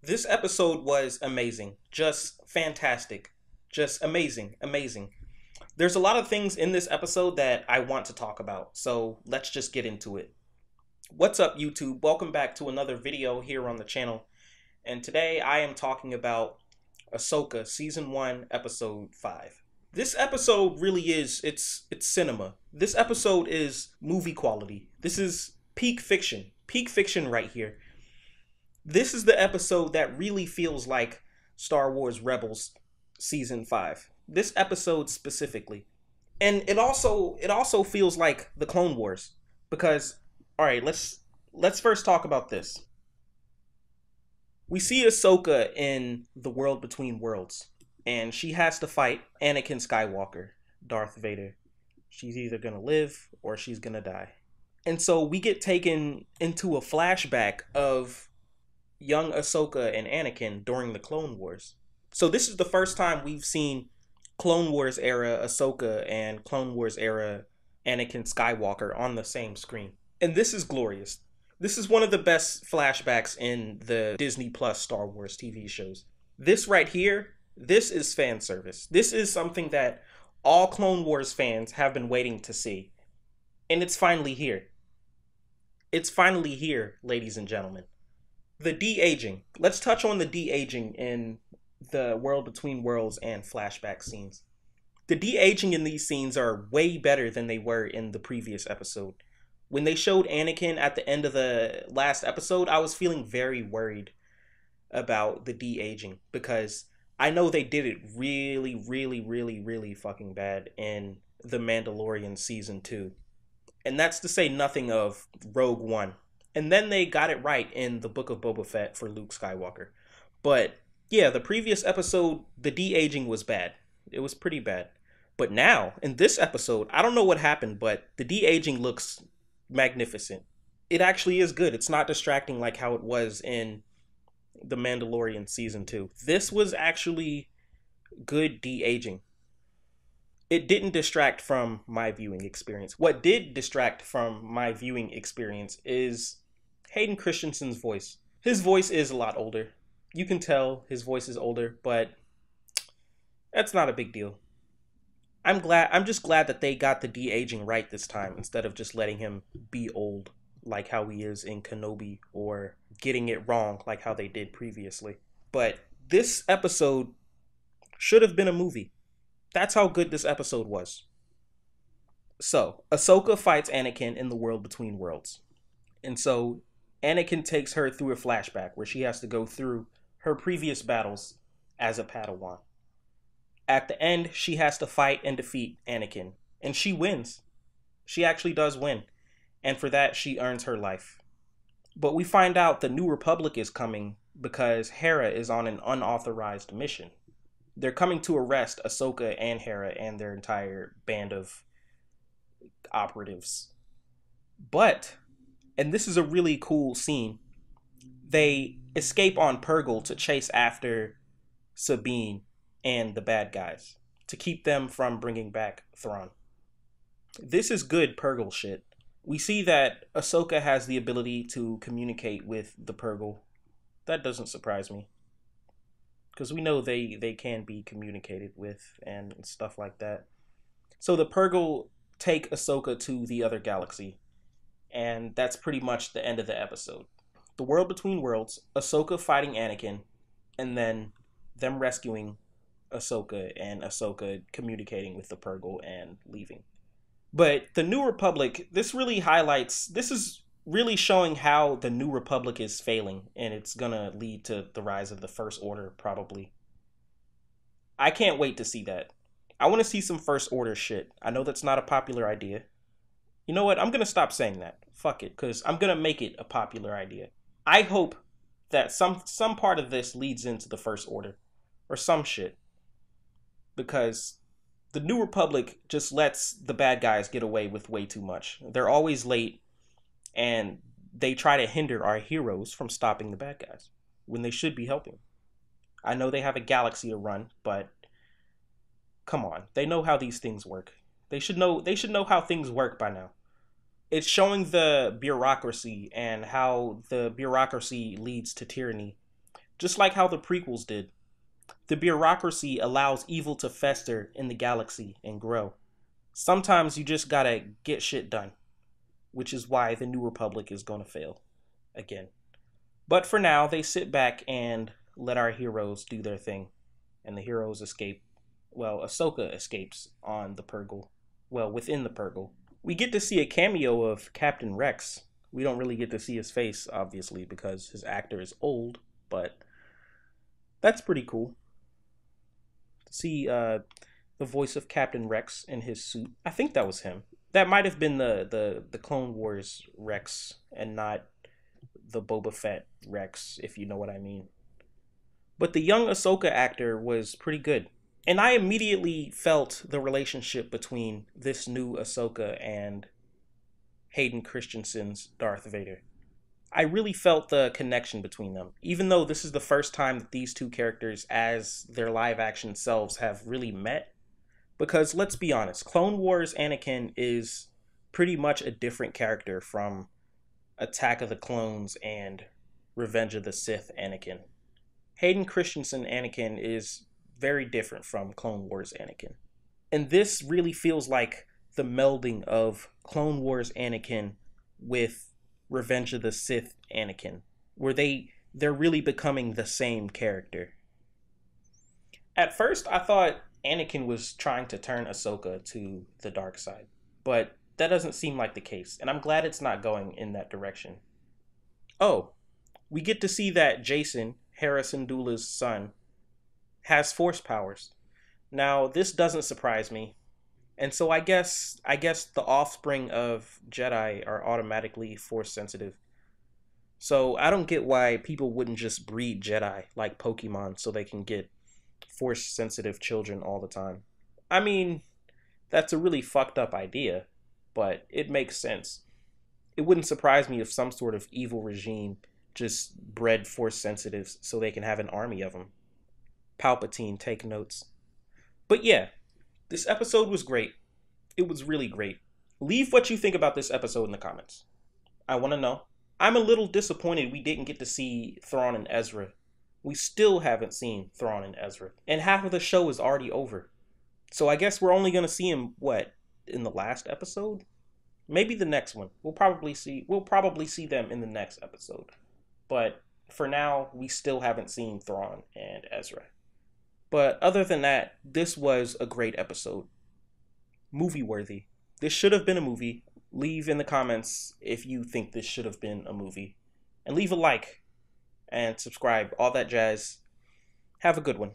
This episode was amazing. Just fantastic. Just amazing. Amazing. There's a lot of things in this episode that I want to talk about, so let's just get into it. What's up, YouTube? Welcome back to another video here on the channel. And today I am talking about Ahsoka Season 1, Episode 5. This episode really is, it's cinema. This episode is movie quality. This is peak fiction. Peak fiction right here. This is the episode that really feels like Star Wars Rebels Season 5. This episode specifically. And it also feels like the Clone Wars. Because, alright, let's first talk about this. We see Ahsoka in the world between worlds. And she has to fight Anakin Skywalker, Darth Vader. She's either gonna live or she's gonna die. And so we get taken into a flashback of young Ahsoka and Anakin during the Clone Wars. So this is the first time we've seen Clone Wars era Ahsoka and Clone Wars era Anakin Skywalker on the same screen. And this is glorious. This is one of the best flashbacks in the Disney Plus Star Wars TV shows. This right here, this is fan service. This is something that all Clone Wars fans have been waiting to see. And it's finally here. It's finally here, ladies and gentlemen. The de-aging. Let's touch on the de-aging in the World Between Worlds and flashback scenes. The de-aging in these scenes are way better than they were in the previous episode. When they showed Anakin at the end of the last episode, I was feeling very worried about the de-aging because I know they did it really fucking bad in The Mandalorian Season 2. And that's to say nothing of Rogue One. And then they got it right in the Book of Boba Fett for Luke Skywalker. But yeah, the previous episode, the de-aging was bad. It was pretty bad. But now, in this episode, I don't know what happened, but the de-aging looks magnificent. It actually is good. It's not distracting like how it was in The Mandalorian Season 2. This was actually good de-aging. It didn't distract from my viewing experience. What did distract from my viewing experience is Hayden Christensen's voice. His voice is a lot older. You can tell his voice is older, but that's not a big deal. I'm just glad that they got the de-aging right this time instead of just letting him be old like how he is in Kenobi or getting it wrong like how they did previously. But this episode should have been a movie. That's how good this episode was. So, Ahsoka fights Anakin in the World Between Worlds. And so, Anakin takes her through a flashback where she has to go through her previous battles as a Padawan. At the end, she has to fight and defeat Anakin. And she wins. She actually does win. And for that, she earns her life. But we find out the New Republic is coming because Hera is on an unauthorized mission. They're coming to arrest Ahsoka and Hera and their entire band of operatives. But, and this is a really cool scene, they escape on Purrgil to chase after Sabine and the bad guys to keep them from bringing back Thrawn. This is good Purrgil shit. We see that Ahsoka has the ability to communicate with the Purrgil. That doesn't surprise me. Because we know they can be communicated with and stuff like that. So the Purrgil take Ahsoka to the other galaxy. And that's pretty much the end of the episode. The World Between Worlds, Ahsoka fighting Anakin, and then them rescuing Ahsoka and Ahsoka communicating with the Purrgil and leaving. But the New Republic, this really highlights, this is really showing how the New Republic is failing, and it's gonna lead to the rise of the First Order, probably. I can't wait to see that. I want to see some First Order shit. I know that's not a popular idea. You know what? I'm gonna stop saying that. Fuck it, because I'm gonna make it a popular idea. I hope that some part of this leads into the First Order, or some shit. Because the New Republic just lets the bad guys get away with way too much. They're always late, and they try to hinder our heroes from stopping the bad guys when they should be helping. I know they have a galaxy to run, but come on. They know how these things work. They should know how things work by now. It's showing the bureaucracy and how the bureaucracy leads to tyranny just like how the prequels did. The bureaucracy allows evil to fester in the galaxy and grow. Sometimes you just gotta get shit done, which is why the New Republic is gonna fail again. But for now, they sit back and let our heroes do their thing. And the heroes escape. Well, Ahsoka escapes on the Purgle. Well, within the Purgle. We get to see a cameo of Captain Rex. We don't really get to see his face, obviously, because his actor is old. But that's pretty cool. To see the voice of Captain Rex in his suit. I think that was him. That might have been the Clone Wars Rex and not the Boba Fett Rex, if you know what I mean. But the young Ahsoka actor was pretty good. And I immediately felt the relationship between this new Ahsoka and Hayden Christensen's Darth Vader. I really felt the connection between them, even though this is the first time that these two characters as their live action selves have really met. Because let's be honest, Clone Wars Anakin is pretty much a different character from Attack of the Clones and Revenge of the Sith Anakin. Hayden Christensen Anakin is very different from Clone Wars Anakin. And this really feels like the melding of Clone Wars Anakin with Revenge of the Sith Anakin, where they're really becoming the same character. At first, I thought Anakin was trying to turn Ahsoka to the dark side, but that doesn't seem like the case, and I'm glad it's not going in that direction. Oh, we get to see that Jason, Hera Syndulla's son, has force powers. Now, this doesn't surprise me. And so I guess the offspring of Jedi are automatically force sensitive. So I don't get why people wouldn't just breed Jedi like Pokemon so they can get force sensitive children all the time. I mean, that's a really fucked up idea, but it makes sense. It wouldn't surprise me if some sort of evil regime just bred force sensitives so they can have an army of them. Palpatine, take notes. But yeah, this episode was great. It was really great. Leave what you think about this episode in the comments. I want to know. I'm a little disappointed we didn't get to see Thrawn and Ezra. We still haven't seen Thrawn and Ezra. And half of the show is already over. So I guess we're only going to see him, in the last episode? Maybe the next one. We'll probably see them in the next episode. But for now, we still haven't seen Thrawn and Ezra. But other than that, this was a great episode. Movie worthy. This should have been a movie. Leave in the comments if you think this should have been a movie. And leave a like. And subscribe. All that jazz. Have a good one.